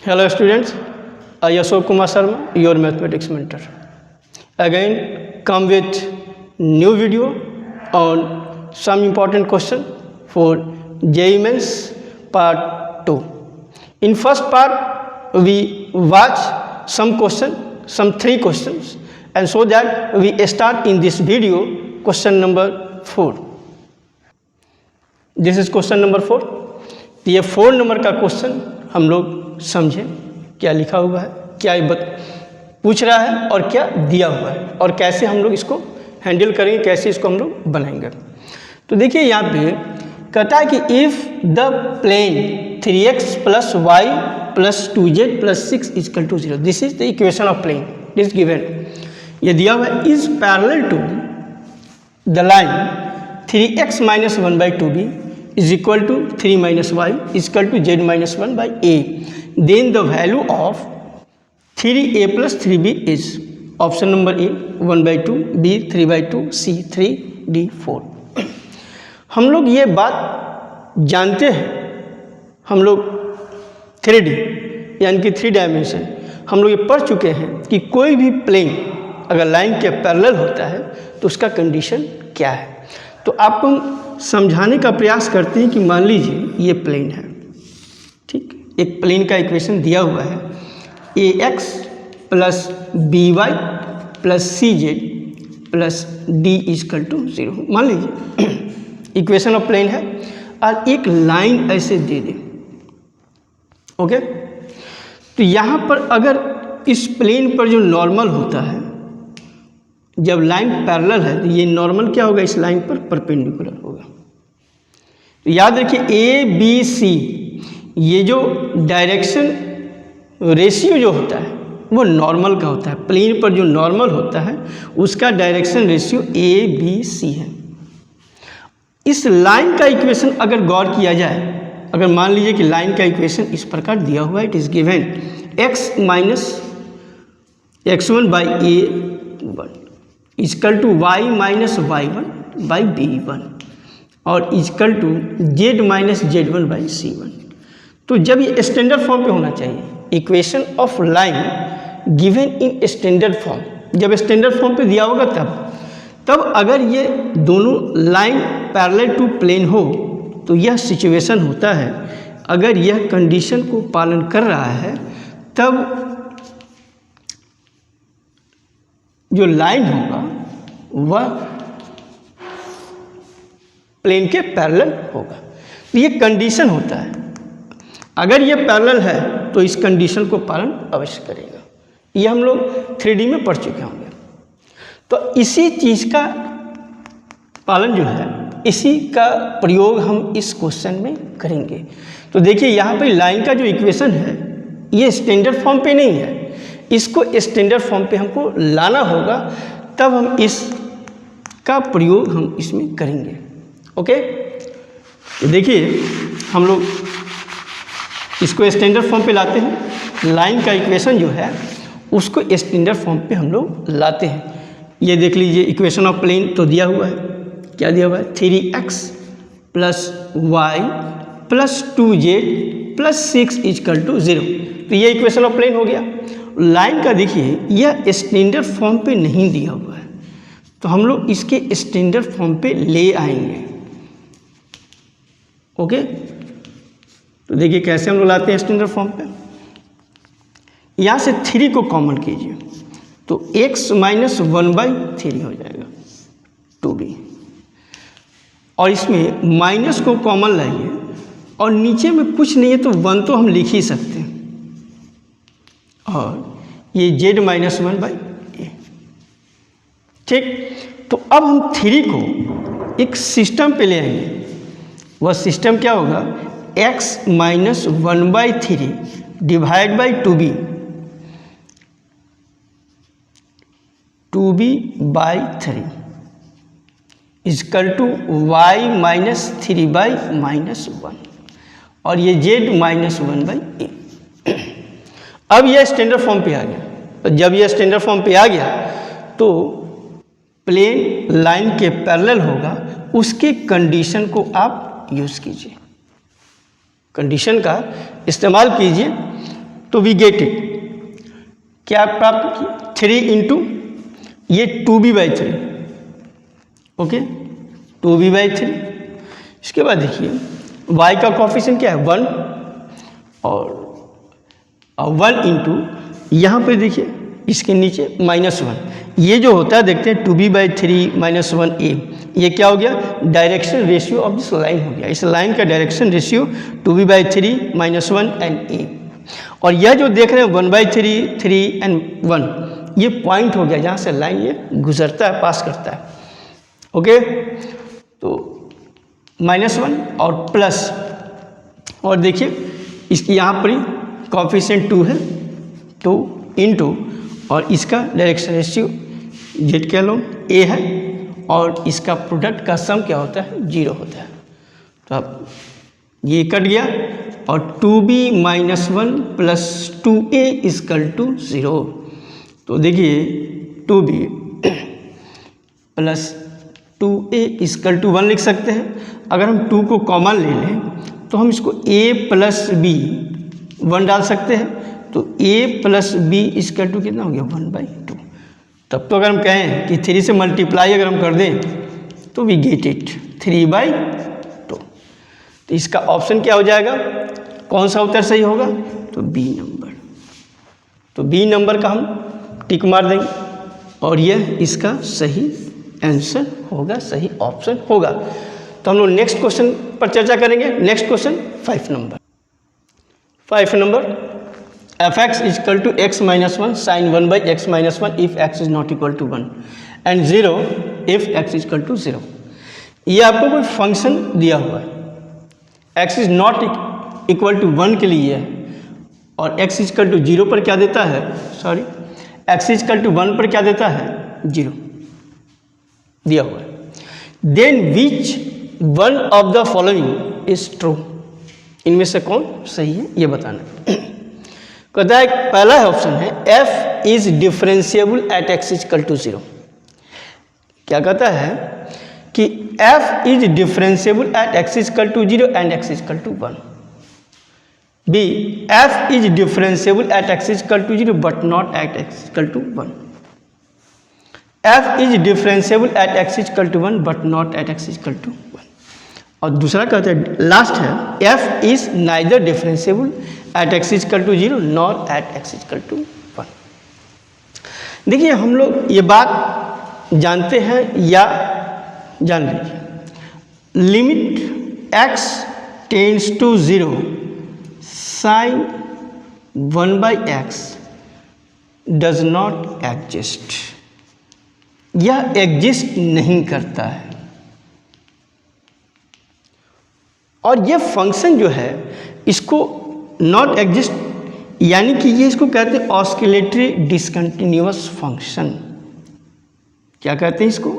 Hello students, I Ashok Kumar Sharma, your mathematics mentor. Again come with new video on some important question for JEE Mains part 2. In first part we watch some three questions, and so that we start in this video question number 4. This is question number 4. ये 4 number का question हम लोग समझें क्या लिखा हुआ है, क्या पूछ रहा है और क्या दिया हुआ है और कैसे हम लोग इसको हैंडल करेंगे, कैसे इसको हम लोग बनाएंगे। तो देखिए यहाँ पे कहता है कि if the plane 3x plus y plus 2z plus 6 equal to 0, this is the equation of plane, this given. ये दिया हुआ है is parallel to the line 3x minus 1/2b is equal to 3 minus y is equal to z minus 1 by a, then the value of 3a plus 3b is option number A 1/2, B 3/2, C 3, D 4। हम लोग ये बात जानते हैं, हम लोग 3D यानी कि 3 डायमेंशन हम लोग ये पढ़ चुके हैं कि कोई भी प्लेन अगर लाइन के पैरेलल होता है तो उसका कंडीशन क्या है। तो आपको समझाने का प्रयास करते हैं कि मान लीजिए ये प्लेन है, ठीक, एक प्लेन का इक्वेशन दिया हुआ है ax plus by plus cz plus d equal to 0, मान लीजिए इक्वेशन ऑफ प्लेन है और एक लाइन ऐसे दे दे, ओके। तो यहाँ पर अगर इस प्लेन पर जो नॉर्मल होता है, जब लाइन पैरेलल है तो ये नॉर्मल क्या होगा, इस लाइन पर परपेंडिकुलर होगा। तो याद रखिए ए बी सी, ये जो डायरेक्शन रेशियो जो होता है वो नॉर्मल का होता है। प्लेन पर जो नॉर्मल होता है उसका direction ratio a b c है। इस लाइन का इक्वेशन अगर गौर किया जाए, अगर मान लीजिए कि लाइन का इक्वेशन इस प्रकार दिया हुआ है, it is given x minus x1 by a1 equal to y minus y1 by b1 और equal to z minus z1 by c1। तो जब ये स्टैंडर्ड फॉर्म पे होना चाहिए, equation of line given in standard form, जब standard form पे दिया होगा तब अगर ये दोनों लाइन पैरेलल टू प्लेन हो तो यह सिचुएशन होता है। अगर यह कंडीशन को पालन कर रहा है तब जो लाइन होगा वह प्लेन के पैरेलल होगा। तो ये कंडीशन होता है, अगर ये पैरेलल है तो इस कंडीशन को पालन अवश्य करेगा। ये हम लोग 3D में पढ़ चुके होंगे। तो इसी चीज़ का पालन जो है, इसी का प्रयोग हम इस क्वेश्चन में करेंगे। तो देखिए यहाँ पे लाइन का जो इक्वेशन है ये स्टैंडर्ड फॉर्म पे नहीं है, इसको स्टैंडर्ड फॉर्म पे हमको लाना होगा, तब हम इसका प्रयोग हम इसमें करेंगे, ओके। तो देखिए हम लोग इसको स्टैंडर्ड फॉर्म पे लाते हैं, लाइन का इक्वेशन जो है उसको स्टैंडर्ड फॉर्म पे हम लोग लाते हैं। ये देख लीजिए इक्वेशन ऑफ प्लेन तो दिया हुआ है, क्या दिया हुआ है 3x plus y plus 2z plus 6 equal to 0। तो ये इक्वेशन ऑफ प्लेन हो गया। लाइन का देखिए यह स्टैंडर्ड फॉर्म पे नहीं दिया हुआ है, तो हम लोग इसके स्टैंडर्ड फॉर्म पे ले आएंगे, ओके। तो देखिए कैसे हम लोग लाते हैं स्टैंडर्ड फॉर्म पे। यहाँ से 3 को कॉमन कीजिए तो x माइनस 1/3 हो जाएगा 2b, और इसमें माइनस को कॉमन लाइए और नीचे में कुछ नहीं है तो 1 तो हम लिख ही सकते हैं, और ये z माइनस 1/a, ठीक। तो अब हम 3 को एक सिस्टम पे ले आएंगे। वह सिस्टम क्या होगा, x minus 1/3 divide by 2b/3 equal to y minus 3/-1 और ये z माइनस 1/a। अब यह स्टैंडर्ड फॉर्म पे आ गया। तो जब यह स्टैंडर्ड फॉर्म पे आ गया तो प्लेन लाइन के पैरेलल होगा, उसके कंडीशन को आप यूज़ कीजिए, कंडीशन का इस्तेमाल कीजिए। तो वी गेट इट, क्या प्राप्त किया, 3 इंटू ये 2b/3, ओके 2b/3। इसके बाद देखिए y का कोफिशिएंट क्या है 1, और 1 इंटू यहाँ पर देखिए इसके नीचे -1, ये जो होता है देखते हैं 2b/3 -1a, ये क्या हो गया, direction ratio of this line हो गया। इस लाइन का direction ratio 2b/3 -1 and a, और यह जो देख रहे हैं 1/3 3 एंड 1, ये पॉइंट हो गया जहाँ से लाइन ये गुजरता है, पास करता है, ओके। तो -1 और प्लस, और देखिए इसकी यहाँ पर कोफिशिएंट 2 है, 2 इंटू और इसका डायरेक्शन रेशियो जेड कह लो ए है, और इसका प्रोडक्ट का सम क्या होता है 0 होता है। तो अब ये कट गया, और 2b - 1 प्लस 2a = 0। तो देखिए 2b प्लस 2a = 1 लिख सकते हैं। अगर हम 2 को कॉमन ले लें तो हम इसको a प्लस b 1 डाल सकते हैं, तो a प्लस b = कितना हो गया 1/2। तब तो अगर हम कहें कि 3 से मल्टीप्लाई अगर हम कर दें तो वी गेट इट 3/2। तो इसका ऑप्शन क्या हो जाएगा, कौन सा उत्तर सही होगा, तो बी नंबर। तो बी नंबर का हम टिक मार देंगे, और यह इसका सही आंसर होगा, सही ऑप्शन होगा। तो हम लोग नेक्स्ट क्वेश्चन पर चर्चा करेंगे। Next question 5 number. 5 number, f(x) = x - 1 sin 1/x - 1 if x is not equal to 1 and 0 if x = 0। ये आपको कोई फंक्शन दिया हुआ है, x is not equal to 1 के लिए है, और x = 0 पर क्या देता है, सॉरी x = 1 पर क्या देता है 0 दिया हुआ है। Then which one of the following is true, इनमें से कौन सही है ये बताना। कहता है पहला है ऑप्शन है f is differentiable at x = 0। क्या कहता है कि f is differentiable at x = 0 and x = 1। b f is differentiable at x = 0 but not at x = 1। f is differentiable at x = 1 but not at x = 1। और दूसरा कहते हैं last है f is neither differentiable at x = 0 nor at x = 1। देखिए हम लोग ये बात जानते हैं या जान लीजिए, limit x tends to 0 sin 1/x does not exist, यह एग्जिस्ट नहीं करता है। और यह फंक्शन जो है इसको नॉट एग्जिस्ट, यानी कि ये इसको कहते हैं ऑस्किलेटरी डिसकंटिन्यूअस फंक्शन। क्या कहते हैं इसको,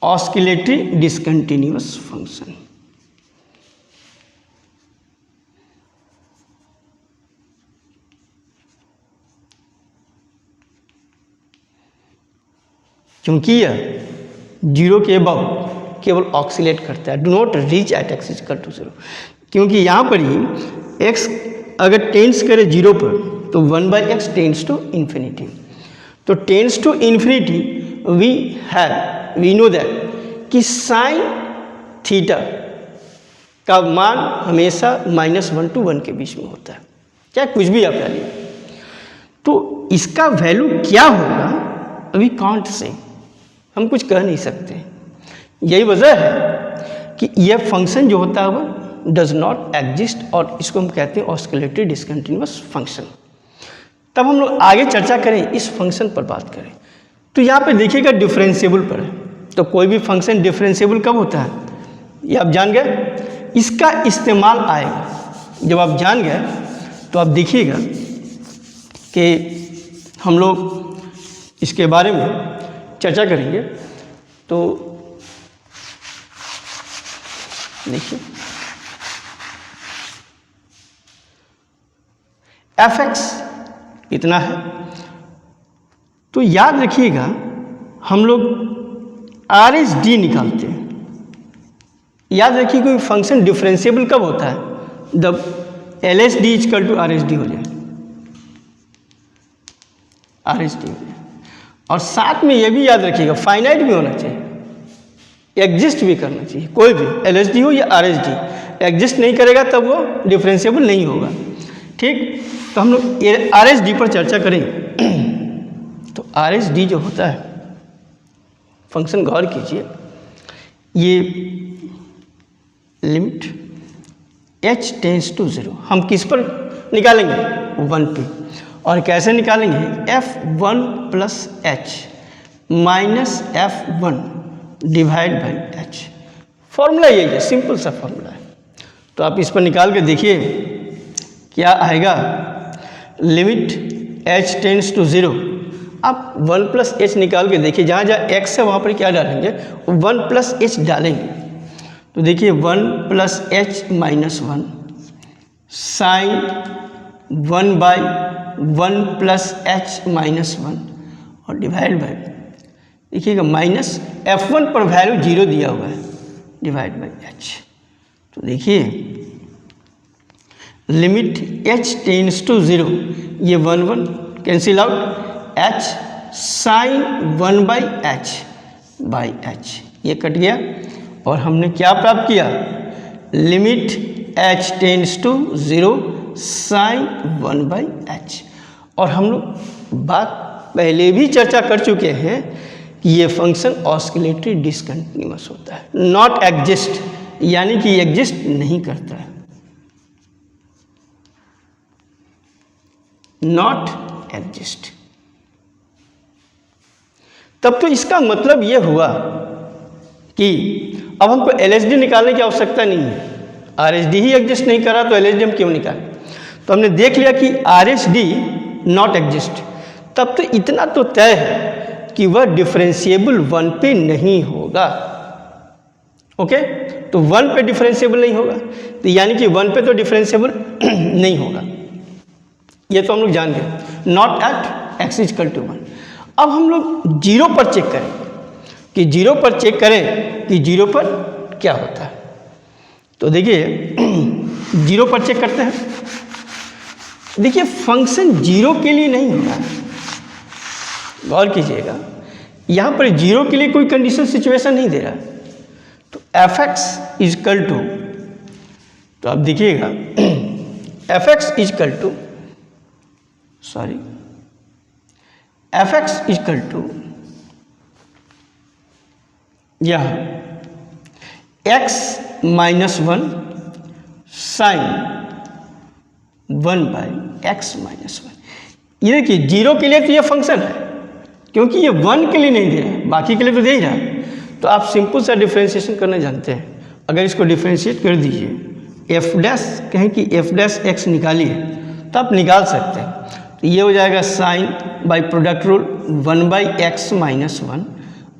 ऑस्किलेटरी डिसकंटिन्यूअस फंक्शन। क्योंकि यह 0 के अबव केवल ऑक्सीलेट करता है, do not reach at x = 0। क्योंकि यहाँ पर ही x अगर टेंड्स करे 0 पर तो 1/x टेंड्स टू इन्फिनिटी। तो tends to infinity we know that कि साइन थीटा का मान हमेशा -1 to 1 के बीच में होता है, क्या कुछ भी आप डालिए। तो इसका वैल्यू क्या होगा अभी कांट से हम कुछ कह नहीं सकते। यही वजह है कि यह फंक्शन जो होता है वह डज नॉट एग्जिस्ट, और इसको हम कहते हैं ऑस्किलेटरी डिसकंटिन्यूअस फंक्शन। तब हम लोग आगे चर्चा करें, इस फंक्शन पर बात करें। तो यहाँ पे देखिएगा डिफरेंशिएबल पर है, तो कोई भी फंक्शन डिफरेंशिएबल कब होता है ये आप जान गए, इसका इस्तेमाल आएगा। जब आप जान गए तो आप देखिएगा कि हम लोग इसके बारे में चर्चा करेंगे। तो देखिए f(x) इतना है, तो याद रखिएगा हम लोग RHD निकालते हैं। याद रखिए कोई फंक्शन डिफरेंशिएबल कब होता है, जब L S D equal to R S D हो जाए, आर एस डी हो जाए। और साथ में ये भी याद रखिएगा फाइनाइट भी होना चाहिए, एग्जिस्ट भी करना चाहिए, कोई भी एल एस डी हो या आर एस डी, एग्जिस्ट नहीं करेगा तब वो डिफरेंशिएबल नहीं होगा। ठीक, तो हम लोग आर एस डी पर चर्चा करें। तो आर एस डी जो होता है फंक्शन, गौर कीजिए, ये लिमिट h टेंस टू 0 हम किस पर निकालेंगे, 1 पे। और कैसे निकालेंगे, f1 plus h minus f1 divide by h। Formula यही है, सिंपल सा फॉर्मूला है। तो आप इस पर निकाल के देखिए क्या आएगा, लिमिट h टेंस टू 0। आप 1 प्लस एच निकाल के देखिए, जहाँ जहाँ x है वहाँ पर क्या डालेंगे, 1 प्लस एच डालेंगे। तो देखिए 1 plus h minus 1 sine 1 by 1 plus h minus 1 और डिवाइड बाई, देखिएगा माइनस f1 पर वैल्यू 0 दिया हुआ है, डिवाइड बाई h। तो देखिए लिमिट h टेंस टू 0, ये 1 1 cancel out, h sine 1 by h, ये कट गया। और हमने क्या प्राप्त किया, limit h tends to 0 sine 1 by h। और हम लोग बात पहले भी चर्चा कर चुके हैं कि ये फंक्शन ऑस्किलेटरी डिसकंटिन्यूअस होता है, नॉट एग्जिस्ट, यानी कि एग्जिस्ट नहीं करता है, नॉट एग्जिस्ट। तब तो इसका मतलब ये हुआ कि अब हमको LSD निकालने की आवश्यकता नहीं है, RSD ही एग्जिस्ट नहीं करा तो LSD हम क्यों निकालें। तो हमने देख लिया कि RSD नॉट एग्जिस्ट, तब तो इतना तो तय है कि वह डिफरेंशिएबल 1 पे नहीं होगा। ओके, तो 1 पे डिफरेंशिएबल नहीं होगा, तो यानी कि 1 पे तो डिफरेंशिएबल नहीं होगा, ये तो हम लोग जान गए, not at x equal to 1। अब हम लोग 0 पर चेक करें कि 0 पर चेक करें कि 0 पर क्या होता है। तो देखिए 0 पर चेक करते हैं। देखिए फंक्शन 0 के लिए नहीं होता है, गौर कीजिएगा, यहाँ पर 0 के लिए कोई कंडीशन सिचुएशन नहीं दे रहा। तो fx इजकल टू, तो आप देखिएगा fx equal to, sorry fx equal to यह x minus 1 sine 1 by x minus 1। ये देखिए 0 के लिए तो ये फंक्शन है, क्योंकि ये 1 के लिए नहीं दे रहा है, बाकी के लिए तो दे ही रहा है। तो आप सिंपल सा डिफ्रेंशिएशन करने जानते हैं, अगर इसको डिफ्रेंशिएट कर दीजिए, f डैश कहें कि f डैश x निकालिए तो आप निकाल सकते हैं। तो ये हो जाएगा sine by product rule 1 by x minus 1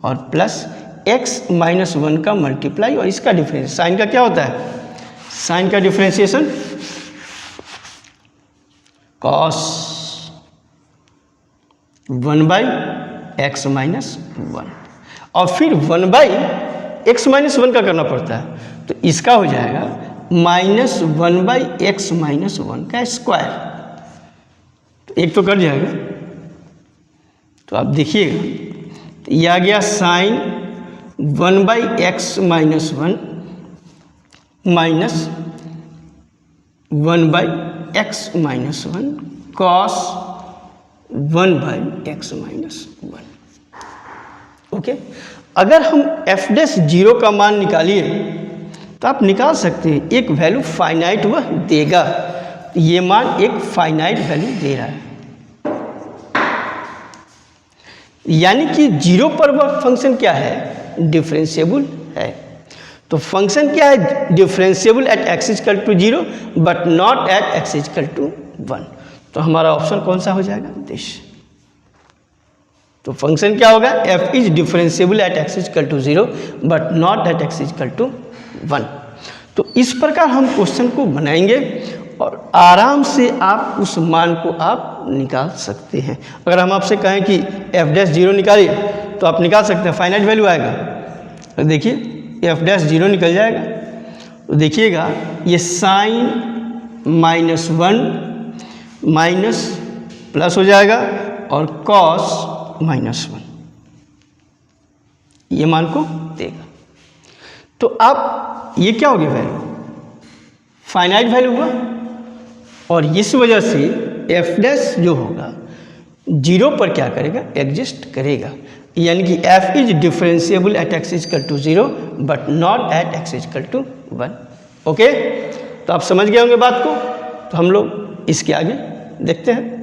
और प्लस x माइनस 1 का मल्टीप्लाई और इसका डिफरेंस। साइन का क्या होता है, साइन का differentiation cos 1 by x minus 1 और फिर 1 बाई एक्स माइनस 1 का करना पड़ता है, तो इसका हो जाएगा माइनस 1 बाई एक्स माइनस 1 का स्क्वायर। तो एक तो कट जाएगा, तो आप देखिएगा तो यह आ गया sine 1 by x minus 1 minus 1 by x minus 1 cos 1 by x minus 1। Okay, अगर हम एफ डैश 0 का मान निकालिए तो आप निकाल सकते हैं, एक वैल्यू फाइनाइट वह देगा, ये मान एक फाइनाइट वैल्यू दे रहा है, यानी कि 0 पर वह फंक्शन क्या है, डिफरेंशिएबल है। तो फंक्शन क्या है, differentiable at x equal to 0 but not at x equal to 1। तो हमारा ऑप्शन कौन सा हो जाएगा, दिस। तो फंक्शन क्या होगा, f is differentiable at x equal to 0 but not at x equal to 1। तो इस प्रकार हम क्वेश्चन को बनाएंगे और आराम से आप उस मान को आप निकाल सकते हैं। अगर हम आपसे कहें कि f डैश 0 निकालिए तो आप निकाल सकते हैं, फाइनाइट वैल्यू आएगा। तो देखिए f डैश 0 निकल जाएगा, तो देखिएगा ये साइन -1 माइनस प्लस हो जाएगा और कॉस -1 ये मान को देगा। तो अब ये क्या हो गया वैल्यू, फाइनाइट वैल्यू हुआ, और इस वजह से एफ डैश जो होगा 0 पर क्या करेगा, एग्जिस्ट करेगा। यानी कि f is differentiable at x equal to 0 but not at x equal to 1। Okay, तो आप समझ गए होंगे बात को। तो हम लोग इसके आगे देखते हैं।